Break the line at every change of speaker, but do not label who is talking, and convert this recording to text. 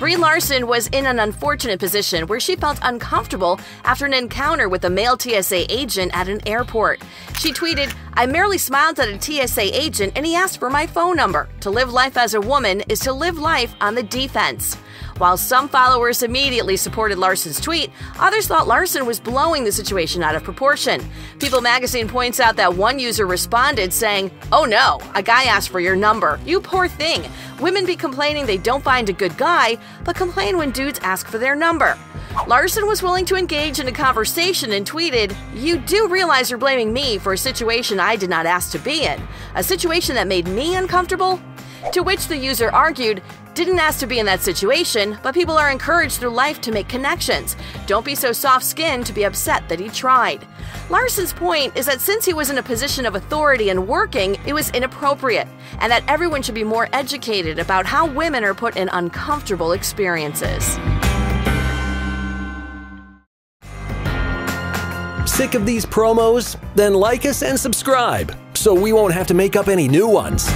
Brie Larson was in an unfortunate position where she felt uncomfortable after an encounter with a male TSA agent at an airport. She tweeted, "I merely smiled at a TSA agent and he asked for my phone number. To live life as a woman is to live life on the defense." While some followers immediately supported Larson's tweet, others thought Larson was blowing the situation out of proportion. People magazine points out that one user responded saying, "Oh no, a guy asked for your number. You poor thing. Women be complaining they don't find a good guy, but complain when dudes ask for their number." Larson was willing to engage in a conversation and tweeted, "You do realize you're blaming me for a situation I did not ask to be in? A situation that made me uncomfortable?" To which the user argued, "Didn't ask to be in that situation, but people are encouraged through life to make connections. Don't be so soft-skinned to be upset that he tried." Larson's point is that since he was in a position of authority and working, it was inappropriate, and that everyone should be more educated about how women are put in uncomfortable experiences.
Sick of these promos? Then like us and subscribe so we won't have to make up any new ones.